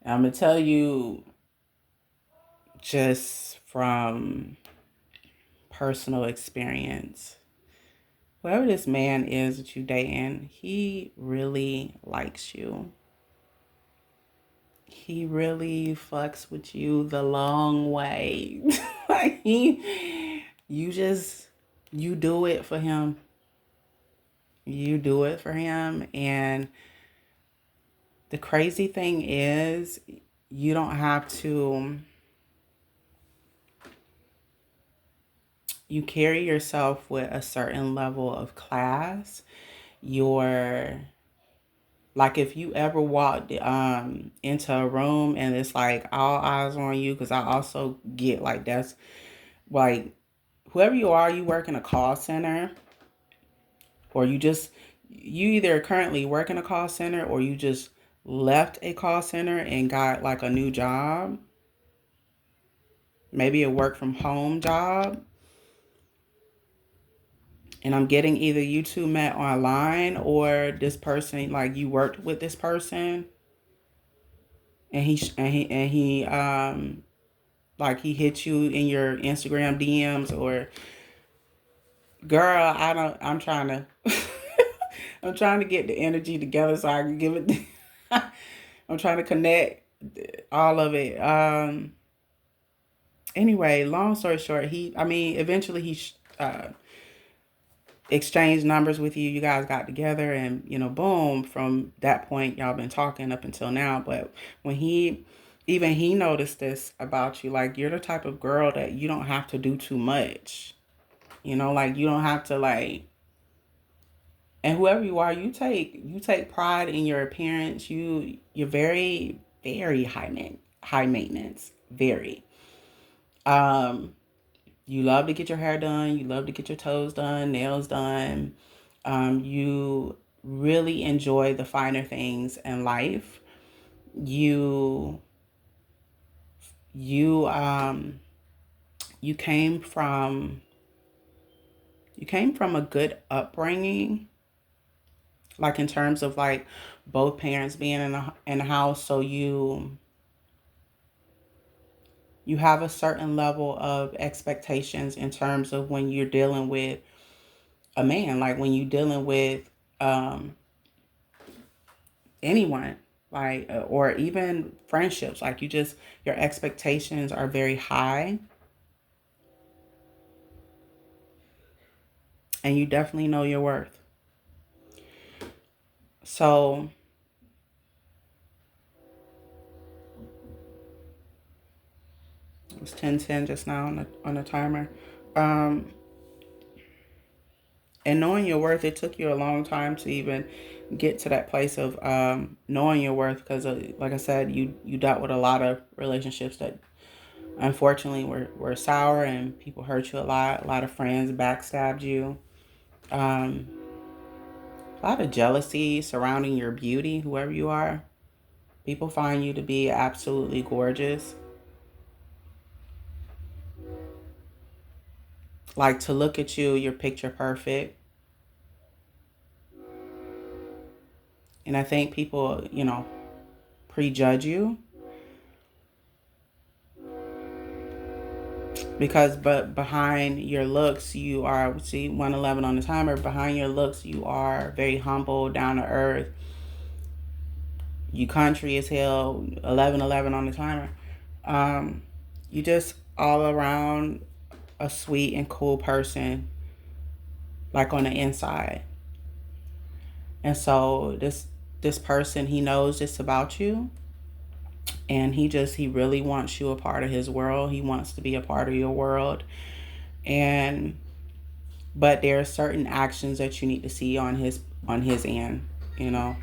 I'm gonna tell you just from personal experience. Whoever this man is that you dating, he really likes you. He really fucks with you the long way. Like you do it for him. You do it for him. And the crazy thing is, you don't have to, you carry yourself with a certain level of class. You're like, if you ever walked into a room and it's like all eyes on you, because I also get like that's like, whoever you are, you work in a call center, or you either currently work in a call center, or you just left a call center and got like a new job, maybe a work from home job. And I'm getting either you two met online, or this person, like you worked with this person, and he like he hit you in your Instagram DMs, or girl, I'm trying to I'm trying to get the energy together so I can give it I'm trying to connect all of it. Anyway, long story short, eventually he exchanged numbers with you. You guys got together, and boom, from that point y'all been talking up until now. But when he noticed this about you, like you're the type of girl that you don't have to do too much. Like you don't have to like, and whoever you are, you take pride in your appearance. You're very, very high maintenance, very. Um, you love to get your hair done. You love to get your toes done, nails done. You really enjoy the finer things in life. You you um you came from a good upbringing, like in terms of like both parents being in the house, so you have a certain level of expectations in terms of when you're dealing with a man, like when you're dealing with um anyone, like, or even friendships. Like you just, your expectations are very high, and you definitely know your worth. So it's 10:10 just now on the timer. Um, and knowing your worth, it took you a long time to even get to that place of knowing your worth, because like I said, you dealt with a lot of relationships that unfortunately were sour, and people hurt you a lot. A lot of friends backstabbed you. Um, a lot of jealousy surrounding your beauty, whoever you are. People find you to be absolutely gorgeous. Like, to look at you, you're picture perfect. And I think people, prejudge you because, but behind your looks, you are, see, 111 on the timer. Behind your looks, you are very humble, down to earth. You country as hell, 1111 on the timer. Um, you just all around a sweet and cool person, like on the inside. And so this person, he knows this about you, and he really wants you a part of his world. He wants to be a part of your world. And but there are certain actions that you need to see on his end, you know.